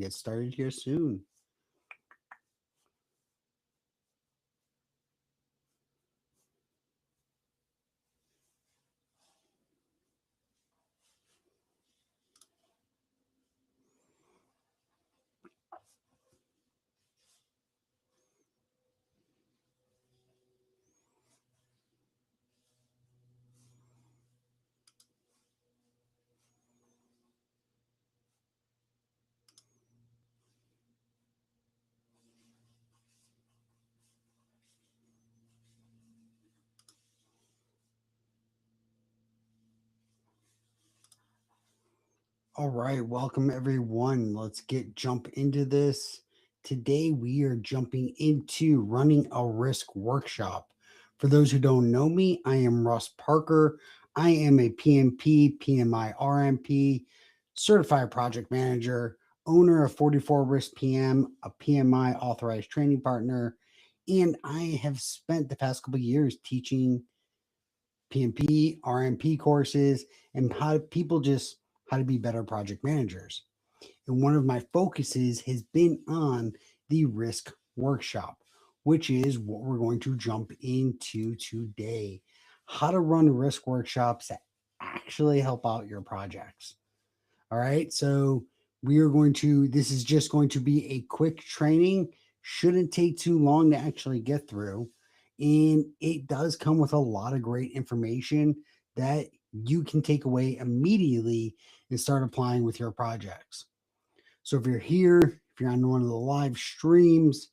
get started here soon. All right, welcome everyone. Let's get jump into this. Today we are jumping into running a risk workshop. For those who don't know me, I am Russ Parker. I am a PMP, PMI-RMP, certified project manager, owner of 44 Risk PM, a PMI authorized training partner, and I have spent the past couple of years teaching PMP, RMP courses, and how people just how to be better project managers. And one of my focuses has been on the risk workshop, which is what we're going to jump into today. How to run risk workshops that actually help out your projects. All right. So we are going to, this is just going to be a quick training. Shouldn't take too long to actually get through. And it does come with a lot of great information that you can take away immediately and start applying with your projects. So if you're here, if you're on one of the live streams,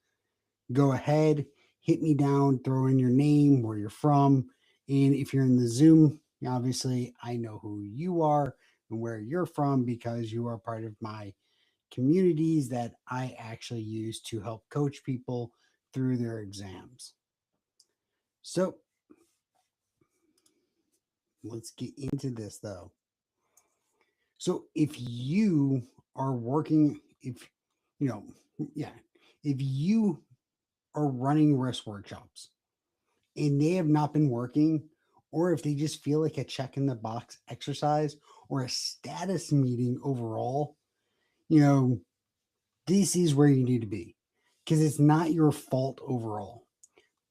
go ahead, hit me down, throw in your name, where you're from. And if you're in the Zoom, obviously I know who you are and where you're from because you are part of my communities that I actually use to help coach people through their exams. So let's get into this though. So if you are working, if you know, yeah, if you are running risk workshops and they have not been working, or if they just feel like a check in the box exercise or a status meeting overall, you know, this is where you need to be because it's not your fault overall.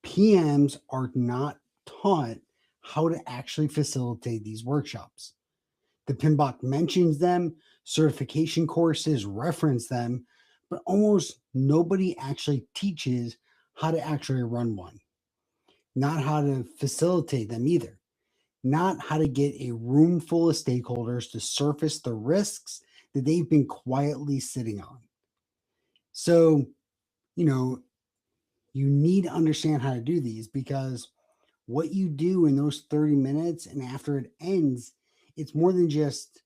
PMs are not taught how to actually facilitate these workshops. The PMBOK mentions them, certification courses reference them, but almost nobody actually teaches how to actually run one, not how to facilitate them either, not how to get a room full of stakeholders to surface the risks that they've been quietly sitting on. So, you know, you need to understand how to do these because what you do in those 30 minutes and after it ends, it's more than just,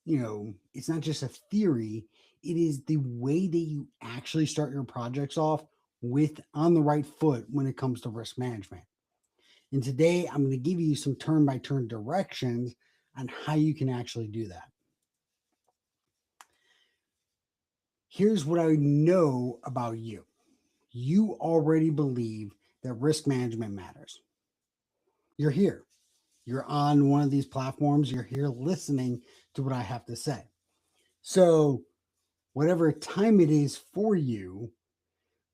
it's not just a theory. It is the way that you actually start your projects off with on the right foot when it comes to risk management. And today I'm going to give you some turn by turn directions on how you can actually do that. Here's what I know about you. You already believe that risk management matters. You're here. You're on one of these platforms. You're here listening to what I have to say. So, whatever time it is for you,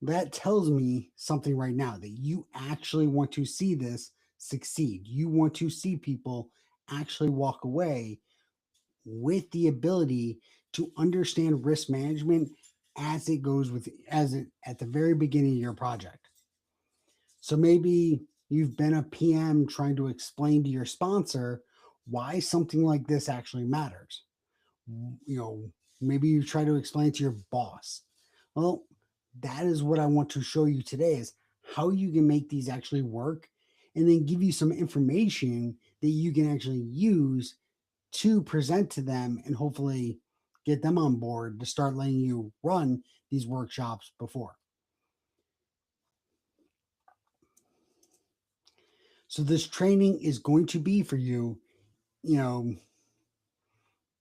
that tells me something right now that you actually want to see this succeed. You want to see people actually walk away with the ability to understand risk management as it goes with as it at the very beginning of your project. So maybe you've been a PM trying to explain to your sponsor why something like this actually matters. You know, maybe you try to explain to your boss. Well, that is what I want to show you today is how you can make these actually work and then give you some information that you can actually use to present to them and hopefully get them on board to start letting you run these workshops before. So this training is going to be for you, you know,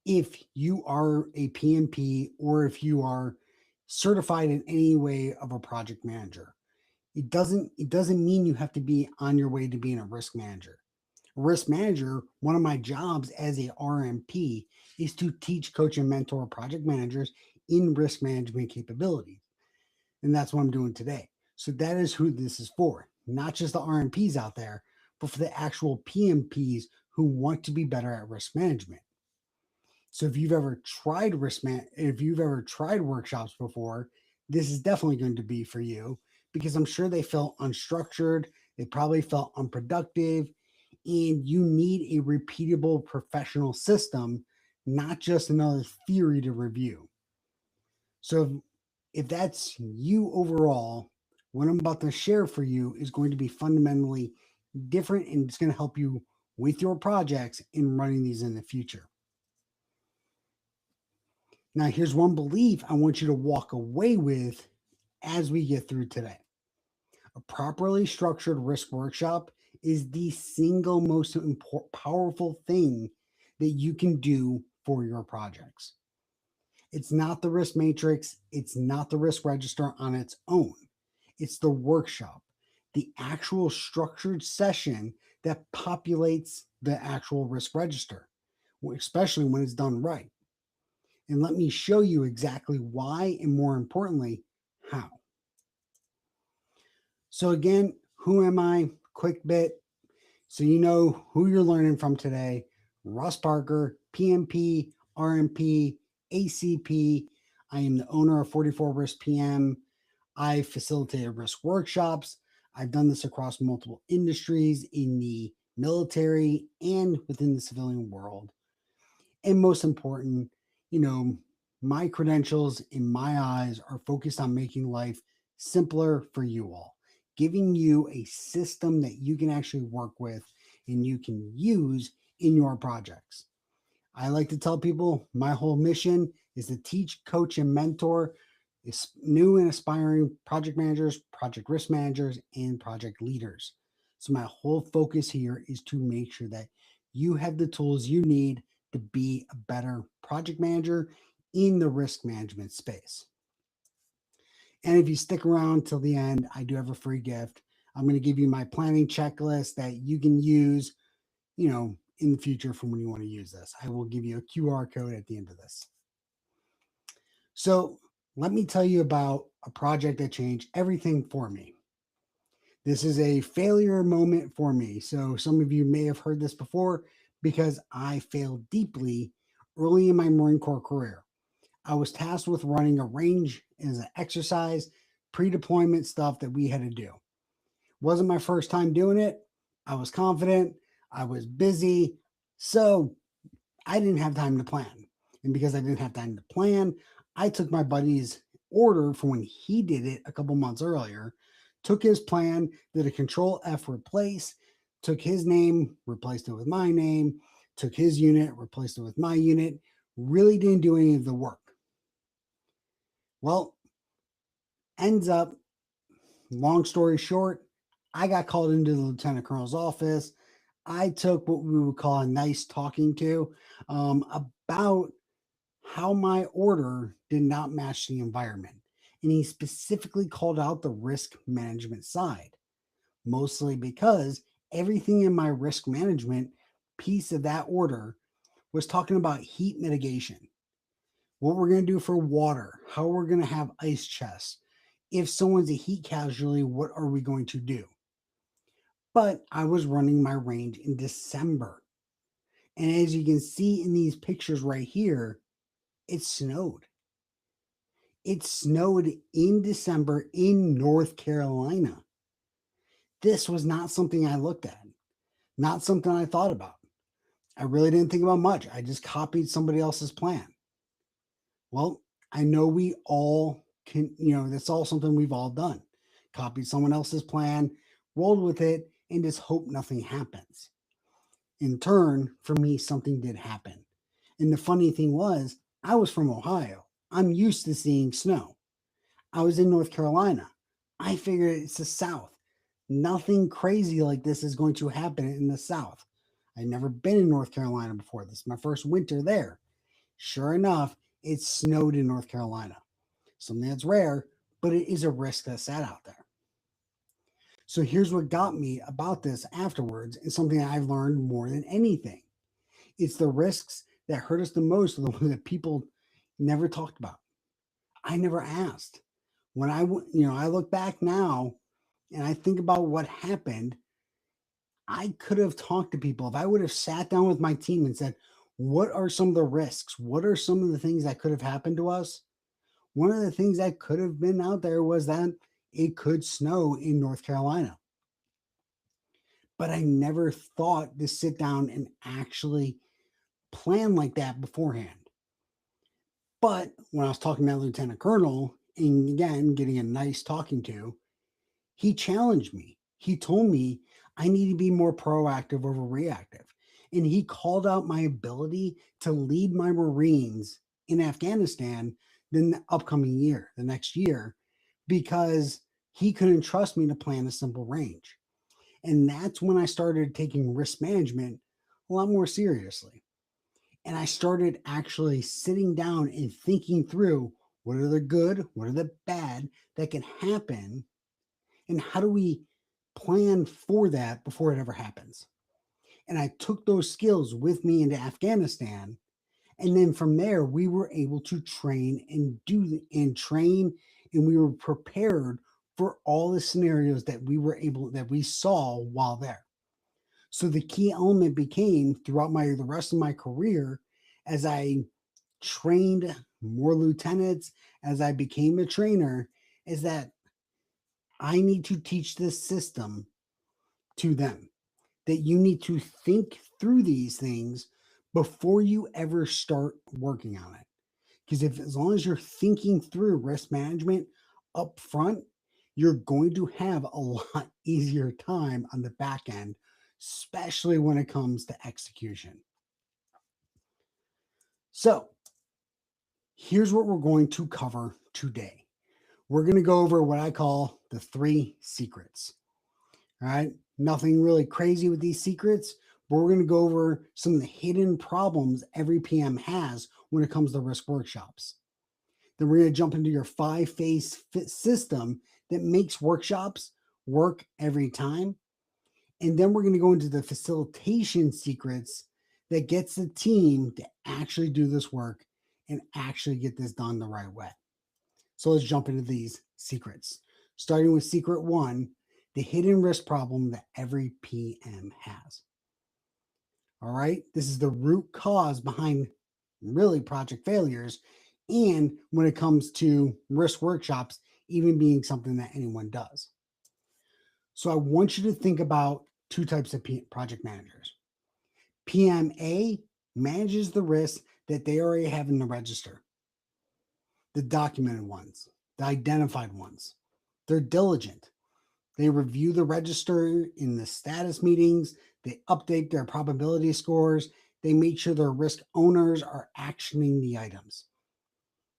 if you are a PMP or if you are certified in any way of a project manager. It doesn't mean you have to be on your way to being a risk manager. risk manager, one of my jobs as a RMP is to teach, coach, and mentor project managers in risk management capabilities. And that's what I'm doing today. So that is who this is for, not just the RMPs out there, but for the actual PMPs who want to be better at risk management. So if you've ever tried if you've ever tried workshops before, this is definitely going to be for you because I'm sure they felt unstructured, they probably felt unproductive, and you need a repeatable professional system, not just another theory to review. So if that's you overall, what I'm about to share for you is going to be fundamentally different and it's going to help you with your projects in running these in the future. Now, here's one belief I want you to walk away with as we get through today. A properly structured risk workshop is the single most powerful thing that you can do for your projects. It's not the risk matrix, it's not the risk register on its own. It's the workshop, the actual structured session that populates the actual risk register, especially when it's done right. And let me show you exactly why and more importantly, how. So again, who am I? Quick bit. So you know who you're learning from today. Russ Parker, PMP, RMP, ACP. I am the owner of 44 Risk PM. I facilitated risk workshops. I've done this across multiple industries in the military and within the civilian world. And most important, you know, my credentials in my eyes are focused on making life simpler for you all, giving you a system that you can actually work with and you can use in your projects. I like to tell people my whole mission is to teach, coach, and mentor new and aspiring project managers, project risk managers, and project leaders. So, my whole focus here is to make sure that you have the tools you need to be a better project manager in the risk management space. And if you stick around till the end, I do have a free gift. I'm going to give you my planning checklist that you can use, in the future from when you want to use this. I will give you a QR code at the end of this. So let me tell you about a project that changed everything for me. This is a failure moment for me. So some of you may have heard this before because I failed deeply early in my Marine Corps career. I was tasked with running a range as an exercise, pre-deployment stuff that we had to do. Wasn't my first time doing it. I was confident. I was busy. So I didn't have time to plan. And because I didn't have time to plan, I took my buddy's order from when he did it a couple months earlier, took his plan, did a control F replace, took his name, replaced it with my name, took his unit, replaced it with my unit, really didn't do any of the work. Well, ends up, long story short, I got called into the lieutenant colonel's office. I took what we would call a nice talking to about how my order did not match the environment. And he specifically called out the risk management side, mostly because everything in my risk management piece of that order was talking about heat mitigation, what we're going to do for water, how we're going to have ice chests. If someone's a heat casualty, what are we going to do? But I was running my range in December. And as you can see in these pictures right here, it snowed. It snowed in December in North Carolina. This was not something I looked at, not something I thought about. I really didn't think about much. I just copied somebody else's plan. Well, I know we all can, that's all something we've all done. Copied someone else's plan, rolled with it, and just hope nothing happens. In turn, for me, something did happen. And the funny thing was, I was from Ohio. I'm used to seeing snow. I was in North Carolina. I figured it's the South. Nothing crazy like this is going to happen in the South. I'd never been in North Carolina before. This is my first winter there. Sure enough, it snowed in North Carolina. Something that's rare, but it is a risk that's sat out there. So here's what got me about this afterwards, and something that I've learned more than anything. It's the risks that hurt us the most are the ones that people never talked about. I never asked. When I look back now and I think about what happened, I could have talked to people. If I would have sat down with my team and said, what are some of the risks? What are some of the things that could have happened to us? One of the things that could have been out there was that it could snow in North Carolina. But I never thought to sit down and actually plan like that beforehand. But when I was talking to that lieutenant colonel, and again, getting a nice talking to, he challenged me. He told me I need to be more proactive over reactive. And he called out my ability to lead my Marines in Afghanistan the upcoming year, the next year, because he couldn't trust me to plan a simple range. And that's when I started taking risk management a lot more seriously. And I started actually sitting down and thinking through what are the good, what are the bad that can happen, and how do we plan for that before it ever happens. And I took those skills with me into Afghanistan. And then from there, we were able to train and train, and we were prepared for all the scenarios that we saw while there. So the key element became throughout the rest of my career, as I trained more lieutenants, as I became a trainer, is that I need to teach this system to them, that you need to think through these things before you ever start working on it. Because if as long as you're thinking through risk management up front, you're going to have a lot easier time on the back end, especially when it comes to execution. So here's what we're going to cover today. We're going to go over what I call the 3 secrets. All right. Nothing really crazy with these secrets, but we're going to go over some of the hidden problems every PM has when it comes to risk workshops. Then we're going to jump into your 5-phase system that makes workshops work every time. And then we're going to go into the facilitation secrets that gets the team to actually do this work and actually get this done the right way. So let's jump into these secrets. Starting with secret 1, the hidden risk problem that every PM has. All right, this is the root cause behind really project failures, and when it comes to risk workshops, even being something that anyone does. So I want you to think about 2 types of project managers. PMA manages the risks that they already have in the register, the documented ones, the identified ones. They're diligent. They review the register in the status meetings. They update their probability scores. They make sure their risk owners are actioning the items.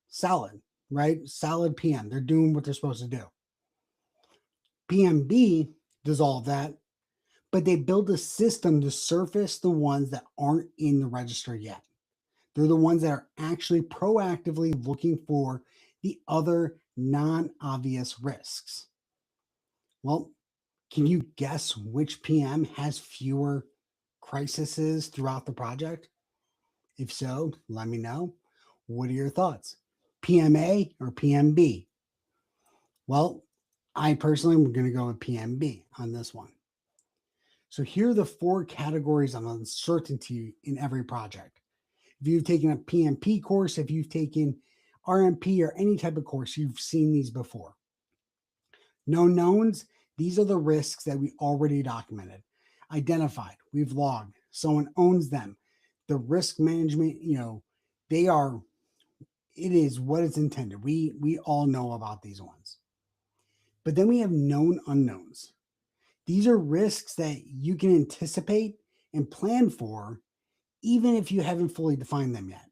Solid, right? Solid PM. They're doing what they're supposed to do. PMB does all of that, but they build a system to surface the ones that aren't in the register yet. They're the ones that are actually proactively looking for the other non-obvious risks. Well, can you guess which PM has fewer crises throughout the project? If so, let me know. What are your thoughts? PMA or PMB? Well, I personally am going to go with PMB on this one. So here are the 4 categories of uncertainty in every project. If you've taken a PMP course, if you've taken RMP or any type of course, you've seen these before. Known knowns, these are the risks that we already documented, identified, we've logged, someone owns them. The risk management, they are, it is what it's intended. We all know about these ones. But then we have known unknowns. These are risks that you can anticipate and plan for, even if you haven't fully defined them yet.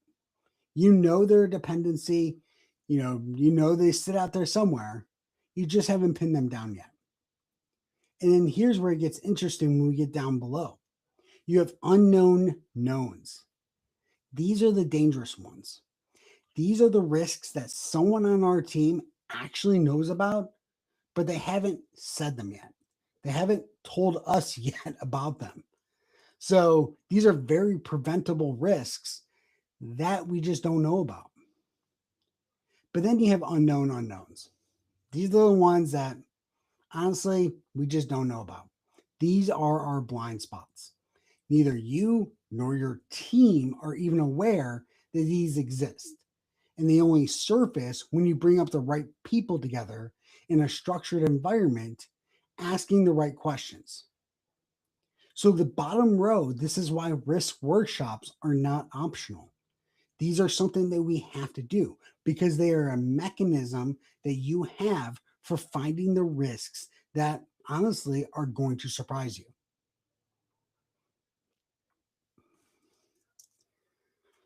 You know their dependency, they sit out there somewhere. You just haven't pinned them down yet. And then here's where it gets interesting when we get down below. You have unknown knowns. These are the dangerous ones. These are the risks that someone on our team actually knows about, but they haven't said them yet. They haven't told us yet about them. So these are very preventable risks that we just don't know about. But then you have unknown unknowns. These are the ones that honestly we just don't know about. These are our blind spots. Neither you nor your team are even aware that these exist. And they only surface when you bring up the right people together in a structured environment, asking the right questions. So, the bottom row, this is why risk workshops are not optional. These are something that we have to do because they are a mechanism that you have for finding the risks that honestly are going to surprise you.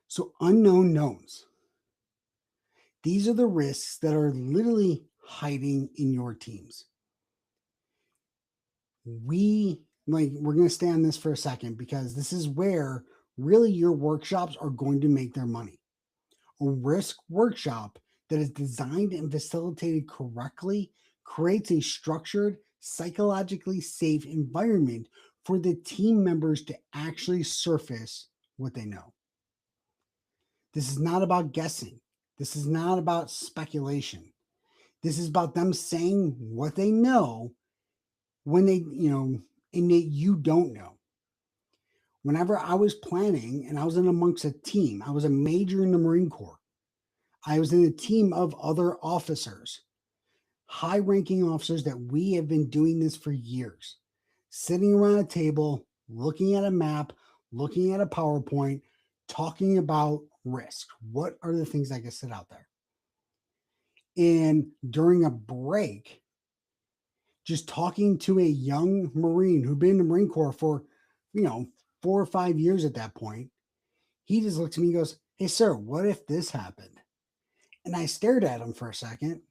So, unknown knowns. These are the risks that are literally hiding in your teams. We're going to stay on this for a second because this is where really your workshops are going to make their money. A risk workshop that is designed and facilitated correctly creates a structured, psychologically safe environment for the team members to actually surface what they know. This is not about guessing. This is not about speculation. This is about them saying what they know when and that you don't know. Whenever I was planning and I was in amongst a team, I was a major in the Marine Corps. I was in a team of other officers, high ranking officers that we have been doing this for years, sitting around a table, looking at a map, looking at a PowerPoint, talking about risk. What are the things that can sit out there? And during a break, just talking to a young Marine who'd been in the Marine Corps for, you know, 4 or 5 years at that point, he just looks at me and goes, "Hey, sir, what if this happened?" And I stared at him for a second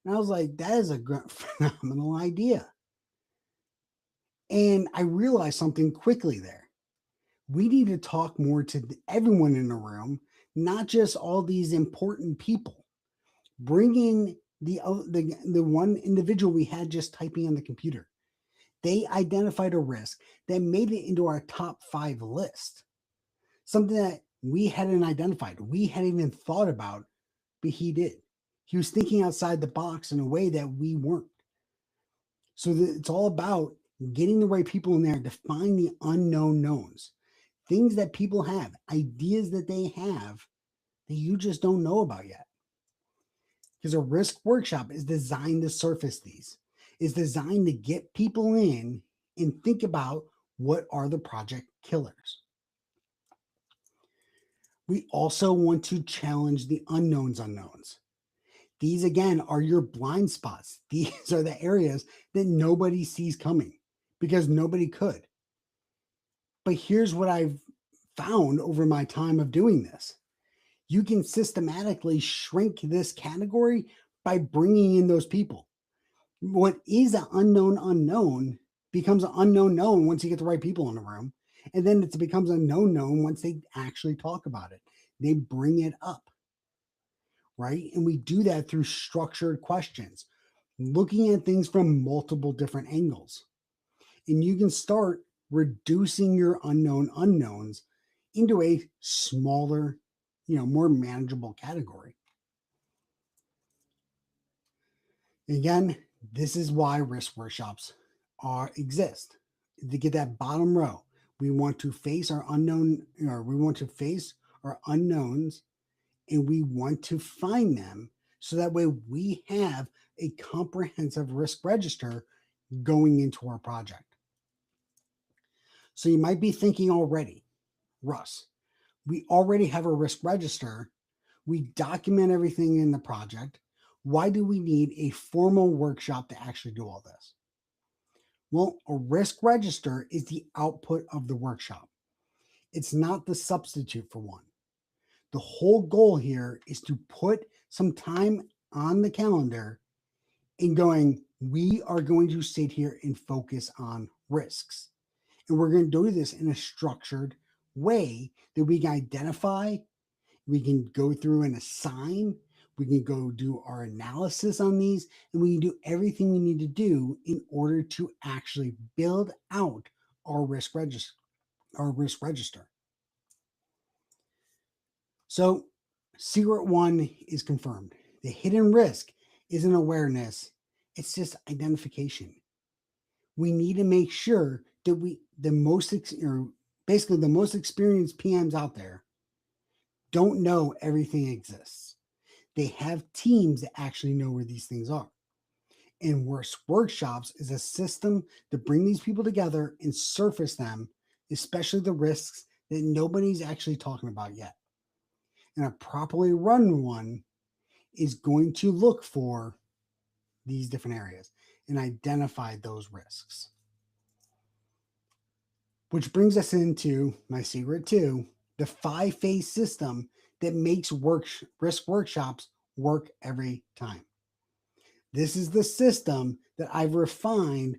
and I was like, that is a phenomenal idea. And I realized something quickly there. We need to talk more to everyone in the room, not just all these important people. Bring in the one individual we had just typing on the computer. They identified a risk that made it into our top 5 list. Something that we hadn't identified, we hadn't even thought about, but he did. He was thinking outside the box in a way that we weren't. So it's all about getting the right people in there to find the unknown knowns, things that people have, ideas that they have that you just don't know about yet. Because a risk workshop is designed to surface these, is designed to get people in and think about what are the project killers. We also want to challenge the unknowns unknowns. These again are your blind spots. These are the areas that nobody sees coming because nobody could. But here's what I've found over my time of doing this. You can systematically shrink this category by bringing in those people. What is an unknown unknown becomes an unknown known once you get the right people in the room. And then it becomes a known known once they actually talk about it. They bring it up, right? And we do that through structured questions, looking at things from multiple different angles. And you can start reducing your unknown unknowns into a smaller, more manageable category. Again, this is why risk workshops exist. To get that bottom row, we want to face our unknown, or we want to face our unknowns, and we want to find them so that way we have a comprehensive risk register going into our project. So you might be thinking already, Russ, we already have a risk register. We document everything in the project. Why do we need a formal workshop to actually do all this? Well, a risk register is the output of the workshop. It's not the substitute for one. The whole goal here is to put some time on the calendar and going, we are going to sit here and focus on risks. And we're going to do this in a structured way that we can identify, we can go through and assign, We can go do our analysis on these, and we can do everything we need to do in order to actually build out our risk register. Our risk register. So, secret one is confirmed. The hidden risk isn't awareness; it's just identification. We need to make sure that or basically the most experienced PMs out there don't know everything exists. They have teams that actually know where these things are. And workshops is a system to bring these people together and surface them, especially the risks that nobody's actually talking about yet. And a properly run one is going to look for these different areas and identify those risks. Which brings us into my secret two, the 5-phase system that makes risk workshops work every time. This is the system that I've refined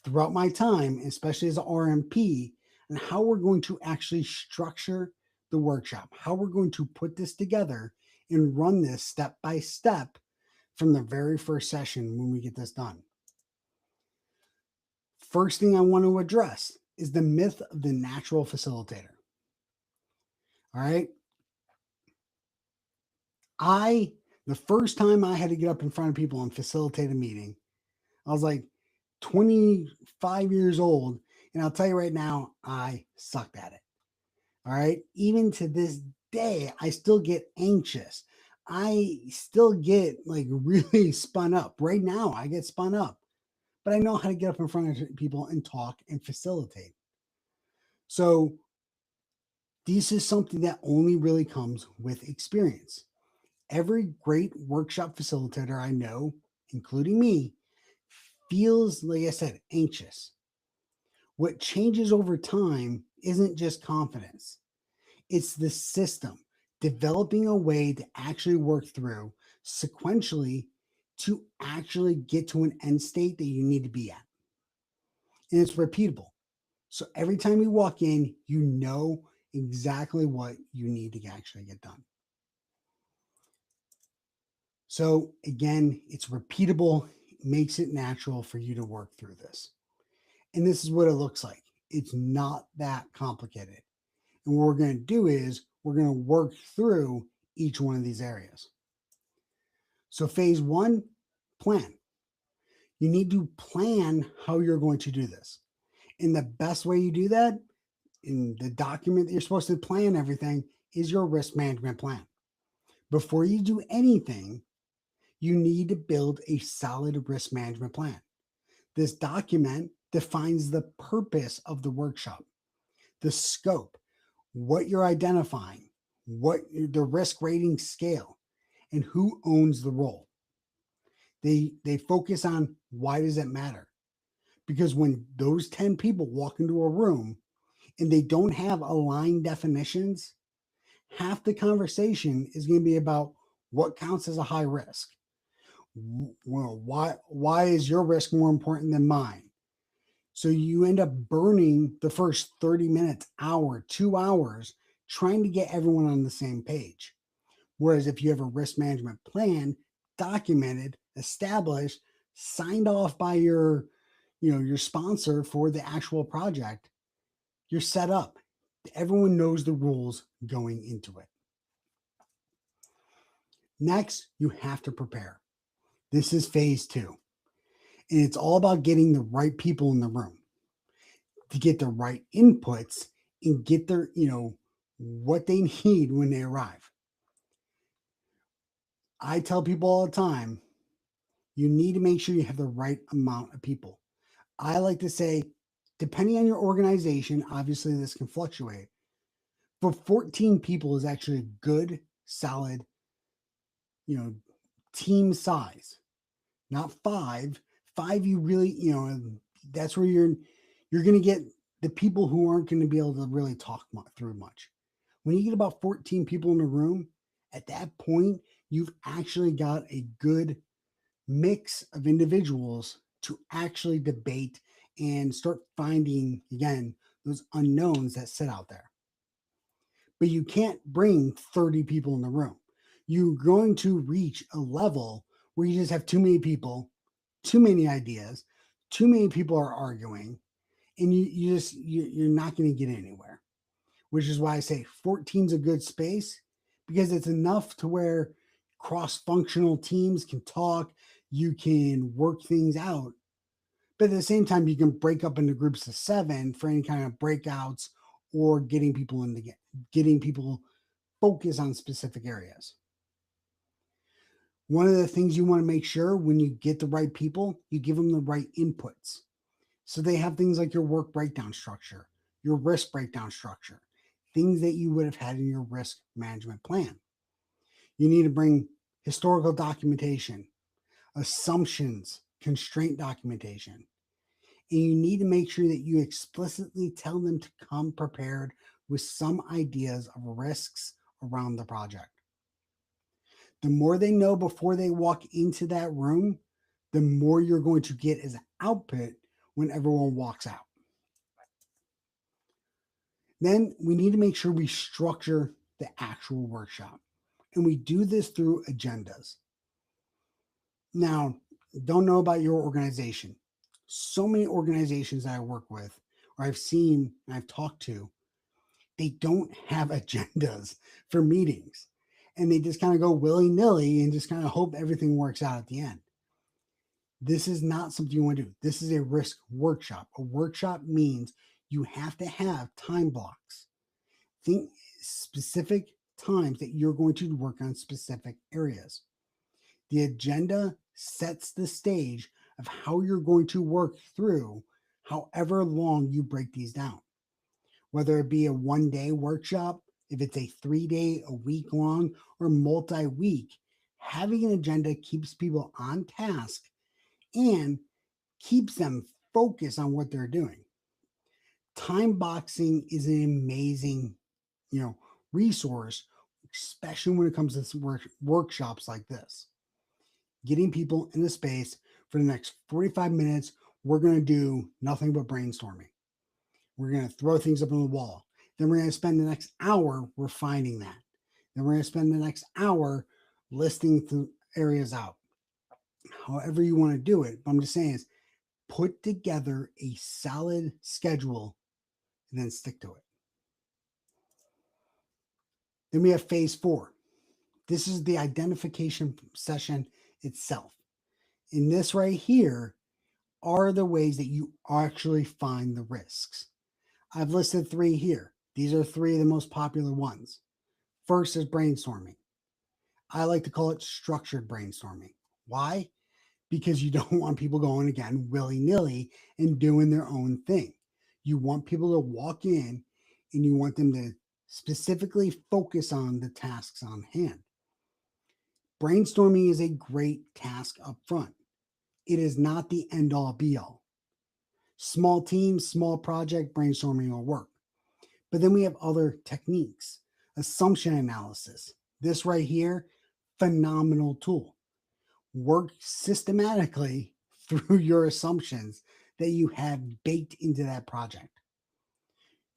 throughout my time, especially as an RMP, and how we're going to actually structure the workshop, how we're going to put this together and run this step by step from the very first session when we get this done. First thing I want to address is the myth of the natural facilitator. All right. The first time I had to get up in front of people and facilitate a meeting, I was like 25 years old. And I'll tell you right now, I sucked at it. All right. Even to this day, I still get anxious. I still get like really spun up. Right now, I get spun up, but I know how to get up in front of people and talk and facilitate. So, this is something that only really comes with experience. Every great workshop facilitator I know, including me, feels, like I said, anxious. What changes over time isn't just confidence, it's the system, developing a way to actually work through sequentially to actually get to an end state that you need to be at. And it's repeatable. So every time you walk in, you know exactly what you need to actually get done. So again, it's repeatable, it makes it natural for you to work through this. And this is what it looks like. It's not that complicated. And what we're going to do is we're going to work through each one of these areas. So phase one, plan. You need to plan how you're going to do this. And the best way you do that in the document that you're supposed to plan everything is your risk management plan. Before you do anything, you need to build a solid risk management plan. This document defines the purpose of the workshop, the scope, what you're identifying, what the risk rating scale, and who owns the role. They focus on why does it matter? Because when those 10 people walk into a room and they don't have aligned definitions, half the conversation is going to be about what counts as a high risk. Well, why is your risk more important than mine? So you end up burning the first 30 minutes, hour, 2 hours trying to get everyone on the same page. Whereas if you have a risk management plan documented, established, signed off by your sponsor for the actual project, you're set up. Everyone knows the rules going into it. Next, you have to prepare. This is phase two. And it's all about getting the right people in the room to get the right inputs and get their, what they need when they arrive. I tell people all the time, you need to make sure you have the right amount of people. I like to say, depending on your organization, obviously this can fluctuate, but 14 people is actually a good, solid, team size. Not five. Five, you really, that's where you're going to get the people who aren't going to be able to really talk through much. When you get about 14 people in a room, at that point, you've actually got a good mix of individuals to actually debate and start finding, again, those unknowns that sit out there. But you can't bring 30 people in the room. You're going to reach a level where you just have too many people, too many ideas, too many people are arguing, and you're not going to get anywhere. Which is why I say 14 is a good space, because it's enough to where cross-functional teams can talk, you can work things out, but at the same time you can break up into groups of 7 for any kind of breakouts, or getting people focused on specific areas. One of the things you want to make sure when you get the right people, you give them the right inputs. So they have things like your work breakdown structure, your risk breakdown structure, things that you would have had in your risk management plan. You need to bring historical documentation, assumptions, constraint documentation, and you need to make sure that you explicitly tell them to come prepared with some ideas of risks around the project. The more they know before they walk into that room, the more you're going to get as output when everyone walks out. Then we need to make sure we structure the actual workshop. And we do this through agendas. Now, don't know about your organization. So many organizations that I work with, or I've seen and I've talked to, they don't have agendas for meetings. And they just kind of go willy-nilly and just kind of hope everything works out at the end. This is not something you want to do. This is a risk workshop. A workshop means you have to have time blocks. Think specific times that you're going to work on specific areas. The agenda sets the stage of how you're going to work through however long you break these down. Whether it be a 1-day workshop, if it's a 3-day, a week long, or multi-week, having an agenda keeps people on task and keeps them focused on what they're doing. Time boxing is an amazing, resource, especially when it comes to workshops like this. Getting people in the space for the next 45 minutes, we're going to do nothing but brainstorming. We're going to throw things up on the wall. Then we're going to spend the next hour refining that. Then we're going to spend the next hour listing the areas out. However you want to do it, but I'm just saying is put together a solid schedule and then stick to it. Then we have phase 4. This is the identification session itself. In this right here are the ways that you actually find the risks. I've listed 3 here. These are 3 of the most popular ones. First is brainstorming. I like to call it structured brainstorming. Why? Because you don't want people going again willy-nilly and doing their own thing. You want people to walk in and you want them to specifically focus on the tasks on hand. Brainstorming is a great task up front. It is not the end all be all. Small team, small project, brainstorming will work. But then we have other techniques. Assumption analysis. This right here, phenomenal tool. Work systematically through your assumptions that you have baked into that project.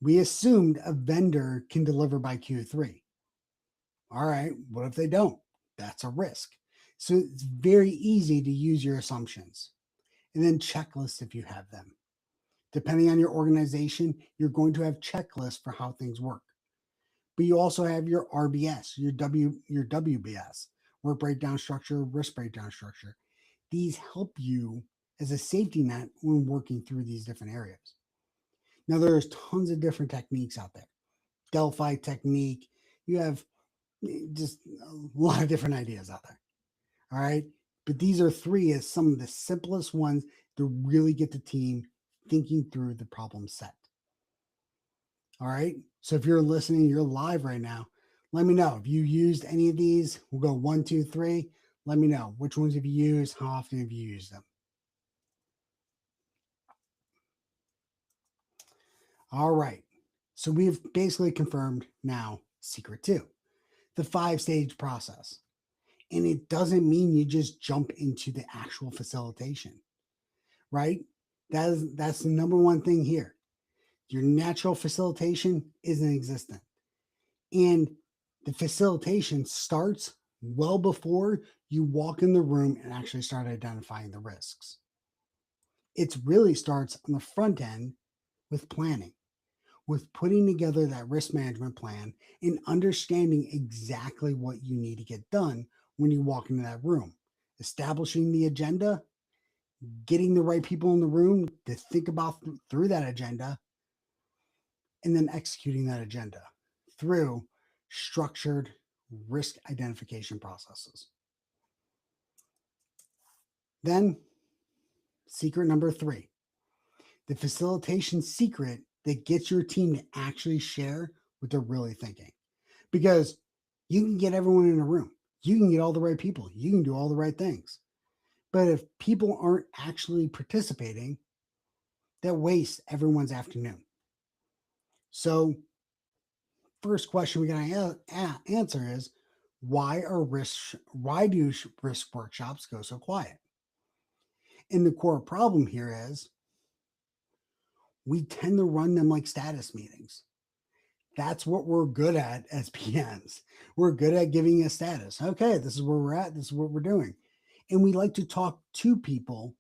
We assumed a vendor can deliver by Q3. All right, what if they don't? That's a risk. So it's very easy to use your assumptions. And then checklists if you have them. Depending on your organization, you're going to have checklists for how things work. But you also have your RBS, your WBS, work breakdown structure, risk breakdown structure. These help you as a safety net when working through these different areas. Now, there's tons of different techniques out there. Delphi technique, you have just a lot of different ideas out there. All right. But these are 3 as some of the simplest ones to really get the team thinking through the problem set. All right. So if you're listening, you're live right now, let me know. If you used any of these, we'll go 1, 2, 3. Let me know. Which ones have you used? How often have you used them? All right. So we've basically confirmed now secret 2, the 5-stage process. And it doesn't mean you just jump into the actual facilitation, right? That's the number one thing here. Your natural facilitation isn't existent. And the facilitation starts well before you walk in the room and actually start identifying the risks. It really starts on the front end with planning, with putting together that risk management plan and understanding exactly what you need to get done when you walk into that room, establishing the agenda, getting the right people in the room to think about through that agenda, and then executing that agenda through structured risk identification processes. Then, secret number 3, the facilitation secret that gets your team to actually share what they're really thinking. Because you can get everyone in a room, you can get all the right people, you can do all the right things. But if people aren't actually participating, that wastes everyone's afternoon. So, first question we gotta answer is why do risk workshops go so quiet? And the core problem here is we tend to run them like status meetings. That's what we're good at as PMs. We're good at giving a status. Okay, this is where we're at. This is what we're doing. And we like to talk to people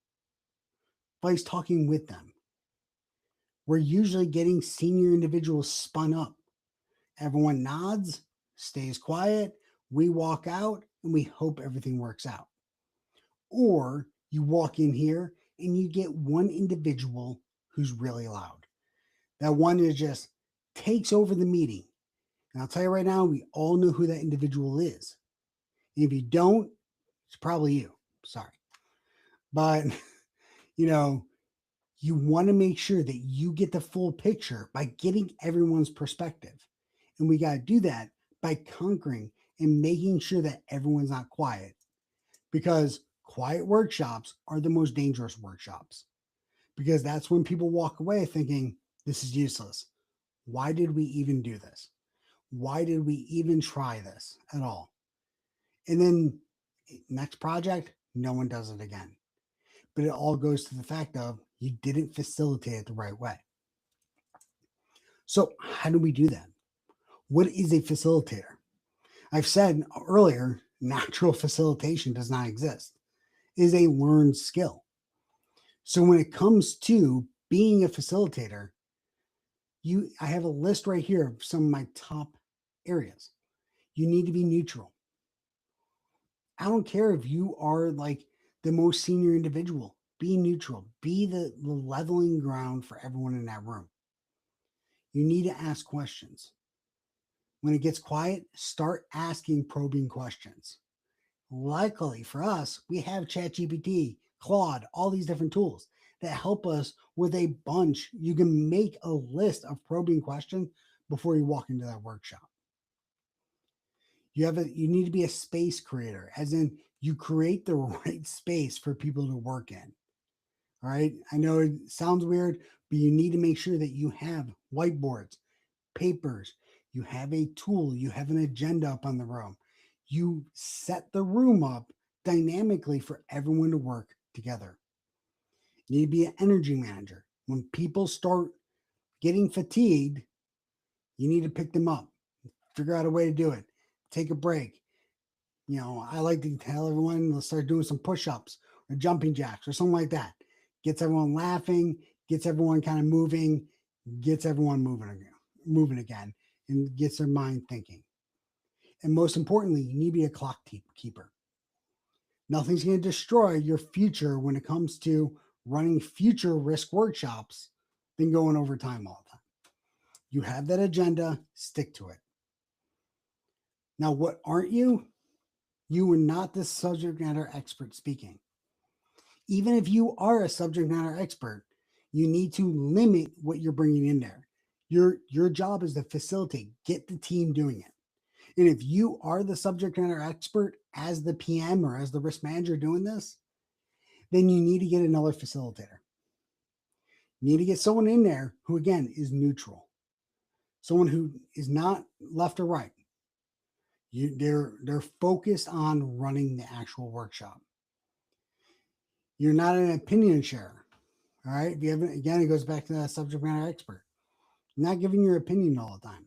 by talking with them. We're usually getting senior individuals spun up. Everyone nods, stays quiet. We walk out and we hope everything works out. Or you walk in here and you get one individual who's really loud. That one is just takes over the meeting. And I'll tell you right now, we all know who that individual is. And if you don't, it's probably you. Sorry. But, you know, you want to make sure that you get the full picture by getting everyone's perspective. And we got to do that by conquering and making sure that everyone's not quiet. Because quiet workshops are the most dangerous workshops. Because that's when people walk away thinking, this is useless. Why did we even do this? Why did we even try this at all? And then next project, no one does it again. But it all goes to the fact of you didn't facilitate it the right way. So, how do we do that? What is a facilitator? I've said earlier, natural facilitation does not exist. It is a learned skill. So, when it comes to being a facilitator, I have a list right here of some of my top areas. You need to be neutral. I don't care if you are like the most senior individual. Be neutral. Be the leveling ground for everyone in that room. You need to ask questions. When it gets quiet, start asking probing questions. Luckily for us, we have ChatGPT, Claude, all these different tools that help us with a bunch. You can make a list of probing questions before you walk into that workshop. You need to be a space creator, as in you create the right space for people to work in. All right. I know it sounds weird, but you need to make sure that you have whiteboards, papers, you have a tool, you have an agenda up on the room. You set the room up dynamically for everyone to work together. You need to be an energy manager. When people start getting fatigued, you need to pick them up, figure out a way to do it, take a break. I like to tell everyone, let's start doing some push ups or jumping jacks or something like that. Gets everyone laughing, gets everyone kind of moving, gets everyone moving again, and gets their mind thinking. And most importantly, you need to be a clock keeper. Nothing's going to destroy your future when it comes to running future risk workshops than going over time all the time. You have that agenda, stick to it. Now, what aren't you? You are not the subject matter expert speaking. Even if you are a subject matter expert, you need to limit what you're bringing in there. Your job is to facilitate, get the team doing it. And if you are the subject matter expert as the PM or as the risk manager doing this, then you need to get another facilitator. You need to get someone in there who, again, is neutral, someone who is not left or right. They're focused on running the actual workshop. You're not an opinion sharer. All right. If you haven't, again, it goes back to that subject matter expert. You're not giving your opinion all the time.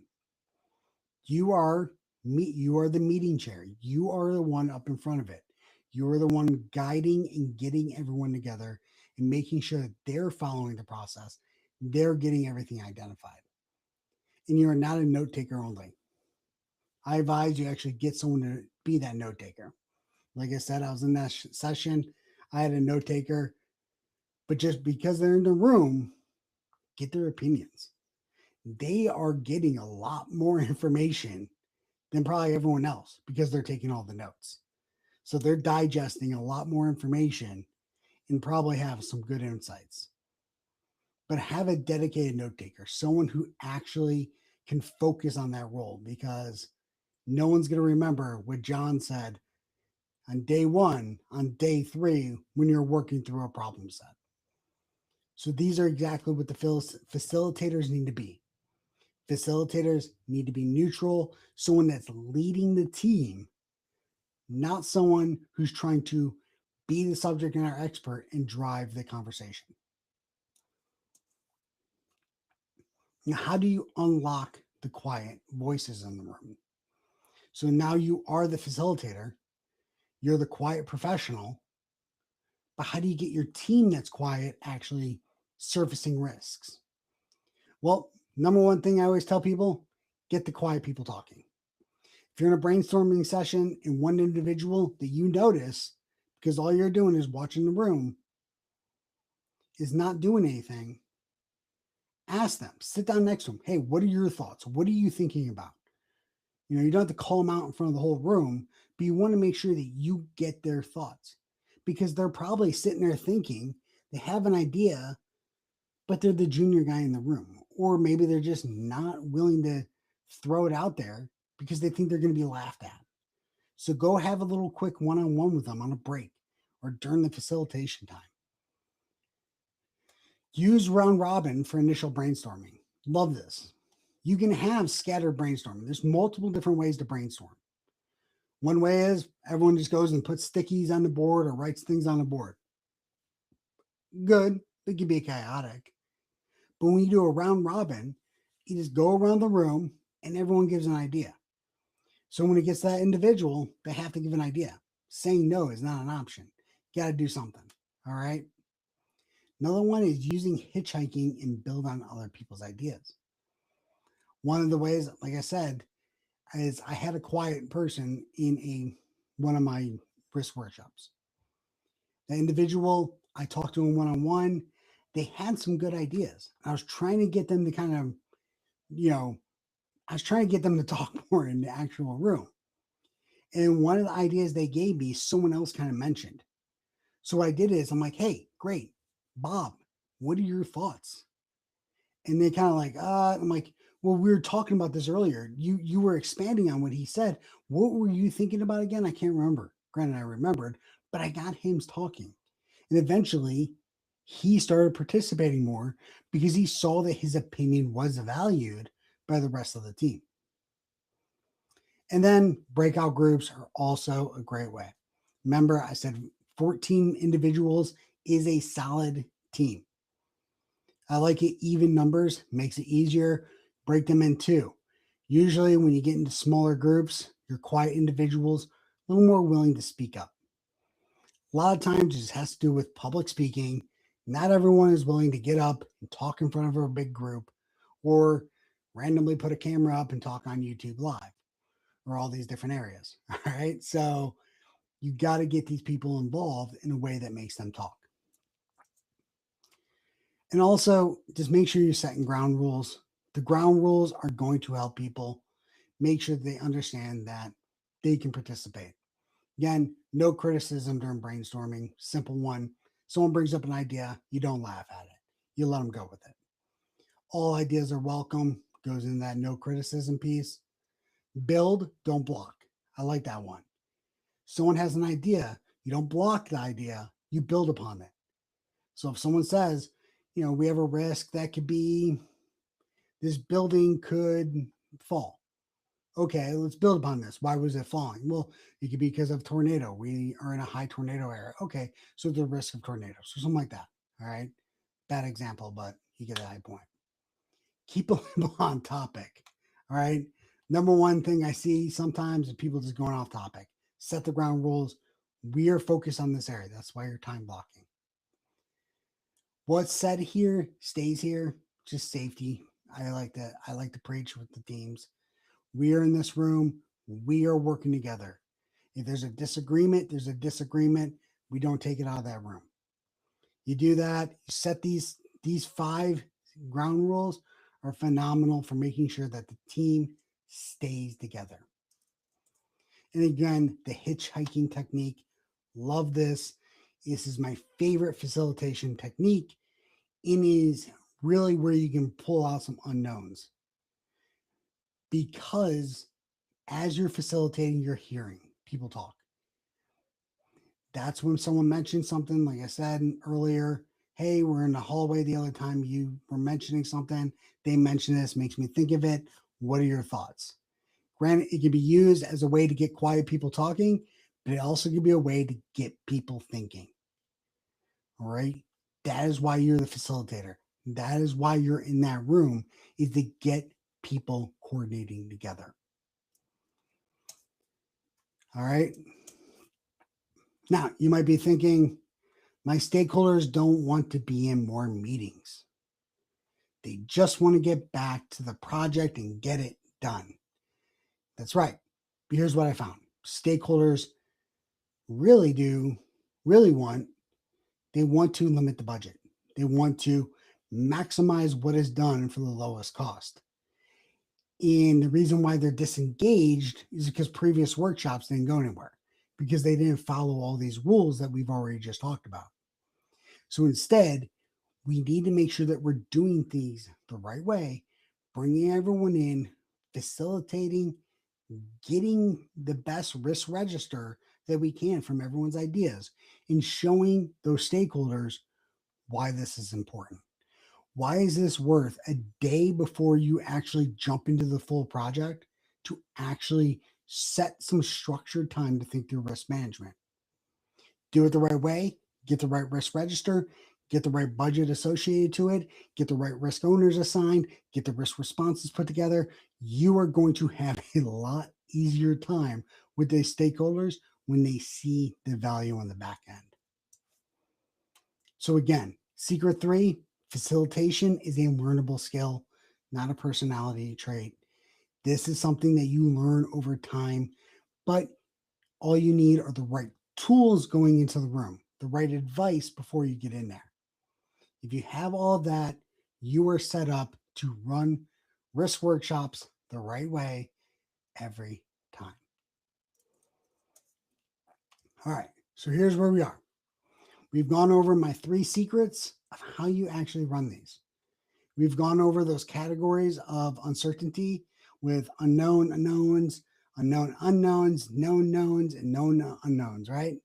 You are You are the meeting chair. You are the one up in front of it. You are the one guiding and getting everyone together and making sure that they're following the process. They're getting everything identified. And you're not a note taker only. I advise you actually get someone to be that note taker. Like I said, I was in that session. I had a note taker, but just because they're in the room, get their opinions. They are getting a lot more information than probably everyone else because they're taking all the notes. So they're digesting a lot more information and probably have some good insights. But have a dedicated note taker, someone who actually can focus on that role, because no one's going to remember what John said on day one, on day three, when you're working through a problem set. So these are exactly what the facilitators need to be. Facilitators need to be neutral, someone that's leading the team, not someone who's trying to be the subject matter expert and drive the conversation. Now, how do you unlock the quiet voices in the room? So now you are the facilitator, you're the quiet professional, but how do you get your team that's quiet actually surfacing risks? Well, number one thing I always tell people, get the quiet people talking. If you're in a brainstorming session and one individual that you notice, because all you're doing is watching the room, is not doing anything, ask them, sit down next to them. Hey, what are your thoughts? What are you thinking about? You don't have to call them out in front of the whole room, but you want to make sure that you get their thoughts, because they're probably sitting there thinking they have an idea, but they're the junior guy in the room. Or maybe they're just not willing to throw it out there because they think they're going to be laughed at. So go have a little quick one-on-one with them on a break or during the facilitation time. Use round robin for initial brainstorming. Love this. You can have scattered brainstorming. There's multiple different ways to brainstorm. One way is everyone just goes and puts stickies on the board or writes things on the board. Good. It can be chaotic. But when you do a round robin, you just go around the room and everyone gives an idea. So when it gets to that individual, they have to give an idea. Saying no is not an option. You got to do something. All right. Another one is using hitchhiking and build on other people's ideas. One of the ways, like I said, is I had a quiet person in one of my risk workshops. The individual, I talked to him one-on-one. They had some good ideas. I was trying to get them to kind of, you know, I was trying to get them to talk more in the actual room. And one of the ideas they gave me, someone else kind of mentioned. So what I did is I'm like, hey, great, Bob, what are your thoughts? And they kind of like, I'm like, well, we were talking about this earlier. You were expanding on what he said. What were you thinking about again? I can't remember. Granted, I remembered, but I got him talking. And eventually he started participating more because he saw that his opinion was valued by the rest of the team. And then breakout groups are also a great way. Remember, I said 14 individuals is a solid team. I like it. Even numbers makes it easier. Break them in two. Usually when you get into smaller groups, your quiet individuals a little more willing to speak up. A lot of times it just has to do with public speaking. Not everyone is willing to get up and talk in front of a big group or randomly put a camera up and talk on YouTube Live or all these different areas. All right. So you got to get these people involved in a way that makes them talk. And also just make sure you're setting ground rules. The ground rules are going to help people make sure that they understand that they can participate. Again, no criticism during brainstorming. Simple one. Someone brings up an idea, you don't laugh at it. You let them go with it. All ideas are welcome. Goes in that no criticism piece. Build, don't block. I like that one. Someone has an idea, you don't block the idea, you build upon it. So if someone says, we have a risk that could be this building could fall. Okay, let's build upon this. Why was it falling? Well, it could be because of tornado. We are in a high tornado area. Okay, so the risk of tornadoes, so something like that. All right, bad example, but you get the high point. Keep a label on topic. All right, Number one thing I see sometimes is people just going off topic. Set the ground rules. We are focused on this area. That's why you're time blocking. What's said here stays here. Just safety. I like that. I like to preach with the teams. We are in this room. We are working together. If there's a disagreement, there's a disagreement. We don't take it out of that room. You do that. You set these 5 ground rules are phenomenal for making sure that the team stays together. And again, the hitchhiking technique. Love this. This is my favorite facilitation technique. It is really where you can pull out some unknowns. Because as you're facilitating, you're hearing people talk. That's when someone mentions something, like I said earlier, hey, we're in the hallway the other time you were mentioning something. They mention this, makes me think of it. What are your thoughts? Granted, it can be used as a way to get quiet people talking, but it also can be a way to get people thinking. All right. That is why you're the facilitator. That is why you're in that room, is to get people coordinating together. All right. Now, you might be thinking, my stakeholders don't want to be in more meetings. They just want to get back to the project and get it done. That's right. But here's what I found. Stakeholders really want, they want to limit the budget. They want to maximize what is done for the lowest cost. And the reason why they're disengaged is because previous workshops didn't go anywhere, because they didn't follow all these rules that we've already just talked about. So instead, we need to make sure that we're doing things the right way, bringing everyone in, facilitating, getting the best risk register that we can from everyone's ideas, and showing those stakeholders why this is important. Why is this worth a day before you actually jump into the full project to actually set some structured time to think through risk management? Do it the right way, get the right risk register, get the right budget associated to it, get the right risk owners assigned, get the risk responses put together. You are going to have a lot easier time with the stakeholders when they see the value on the back end. So again, secret 3, facilitation is a learnable skill, not a personality trait. This is something that you learn over time, but all you need are the right tools going into the room, the right advice before you get in there. If you have all of that, you are set up to run risk workshops the right way every time. All right, so here's where we are. We've gone over my 3 secrets of how you actually run these. We've gone over those categories of uncertainty with unknown unknowns, unknown unknowns, known knowns, and known unknowns, right?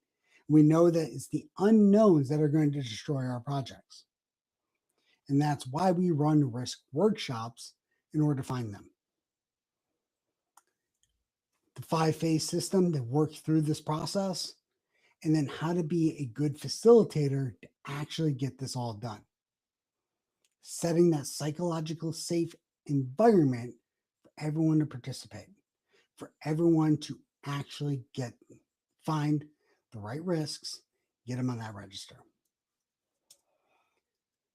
We know that it's the unknowns that are going to destroy our projects. And that's why we run risk workshops in order to find them. The 5-phase system that works through this process, and then how to be a good facilitator to actually get this all done. Setting that psychological safe environment for everyone to participate, for everyone to actually find the right risks, get them on that register.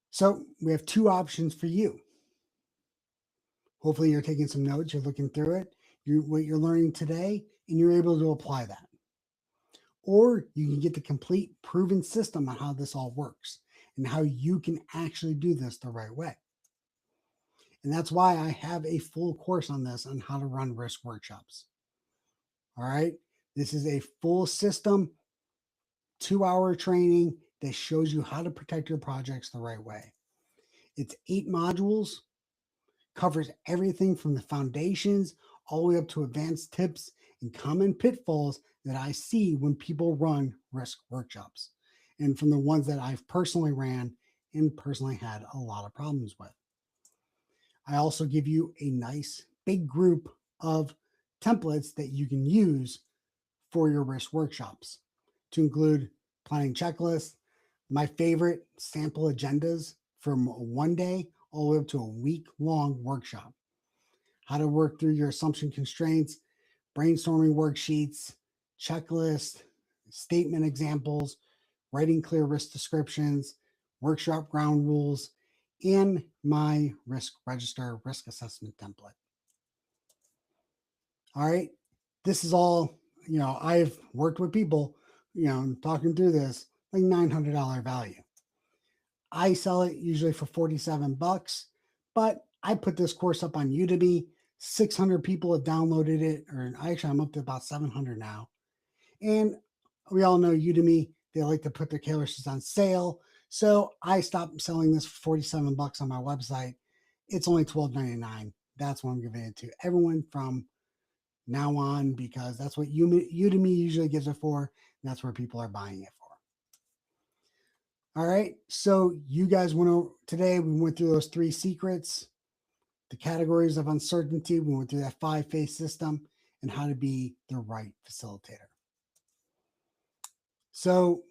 So we have 2 options for you. Hopefully you're taking some notes, you're looking through it, what you're learning today, and you're able to apply that. Or you can get the complete proven system on how this all works and how you can actually do this the right way. And that's why I have a full course on this, on how to run risk workshops. All right. This is a full system, 2-hour training that shows you how to protect your projects the right way. It's 8 modules, covers everything from the foundations all the way up to advanced tips and common pitfalls that I see when people run risk workshops, and from the ones that I've personally ran and personally had a lot of problems with. I also give you a nice big group of templates that you can use for your risk workshops, to include planning checklists, my favorite sample agendas from one day all the way up to a week-long workshop. how to work through your assumption constraints, brainstorming worksheets, checklist, statement examples, writing clear risk descriptions, workshop ground rules, and my risk register risk assessment template. All right. This is all, I've worked with people, talking through this, like $900 value. I sell it usually for 47 bucks, but I put this course up on Udemy. 600 people have downloaded it, or actually, I'm up to about 700 now. And we all know Udemy, they like to put their courses on sale. So I stopped selling this for 47 bucks on my website. It's only $12.99. That's what I'm giving it to everyone from now on, because that's what Udemy usually gives it for. And that's where people are buying it for. All right. So you guys today, we went through those 3 secrets, the categories of uncertainty. We went through that 5-phase system and how to be the right facilitator. So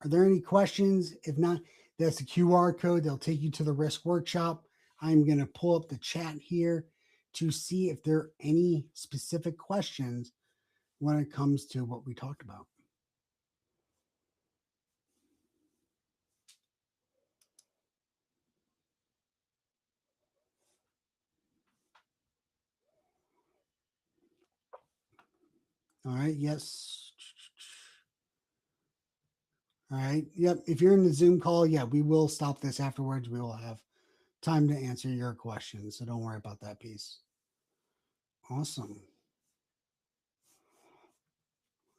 are there any questions? If not, that's the QR code. They'll take you to the risk workshop. I'm going to pull up the chat here to see if there are any specific questions when it comes to what we talked about. All right. Yes. All right. Yep. If you're in the Zoom call, yeah, we will stop this afterwards. We will have time to answer your questions. So don't worry about that piece. Awesome.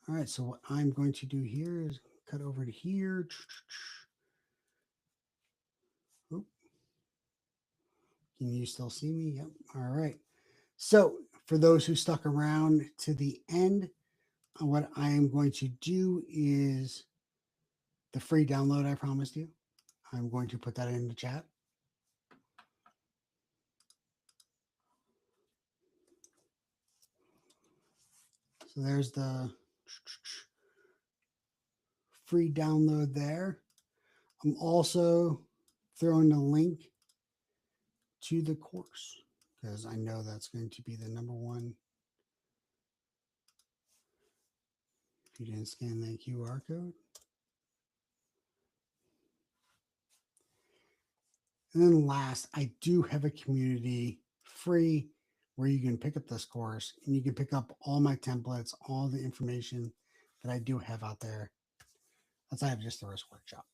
All right. So what I'm going to do here is cut over to here. Oop. Can you still see me? Yep. All right. So for those who stuck around to the end, what I am going to do is the free download I promised you. I'm going to put that in the chat. So there's the free download there. I'm also throwing the link to the course because I know that's going to be the number one. If you didn't scan that QR code. And then last, I do have a community free where you can pick up this course and you can pick up all my templates, all the information that I do have out there outside of just the risk workshop.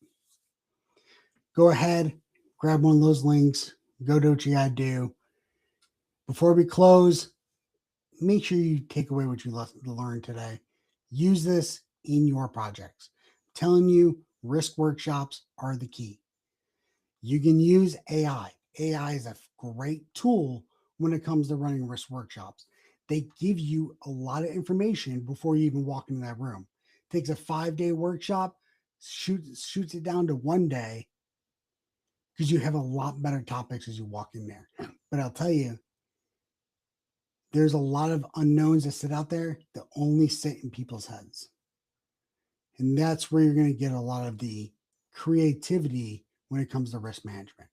Go ahead, grab one of those links, go do what you gotta do. Before we close, make sure you take away what you learned today. Use this in your projects. I'm telling you, risk workshops are the key. You can use AI. AI is a great tool when it comes to running risk workshops. They give you a lot of information before you even walk into that room. It takes a 5-day workshop, shoots it down to 1 day, because you have a lot better topics as you walk in there. But I'll tell you, there's a lot of unknowns that sit out there that only sit in people's heads. And that's where you're going to get a lot of the creativity when it comes to risk management.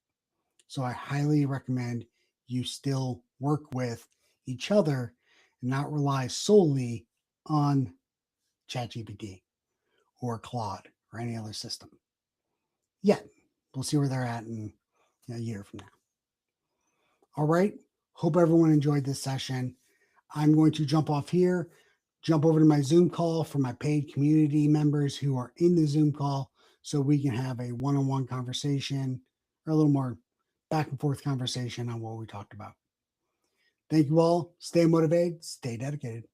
So I highly recommend you still work with each other and not rely solely on ChatGPT or Claude or any other system. Yet, we'll see where they're at in a year from now. All right. Hope everyone enjoyed this session. I'm going to jump off here, jump over to my Zoom call for my paid community members who are in the Zoom call so we can have a one-on-one conversation or a little more back and forth conversation on what we talked about. Thank you all. Stay motivated, stay dedicated.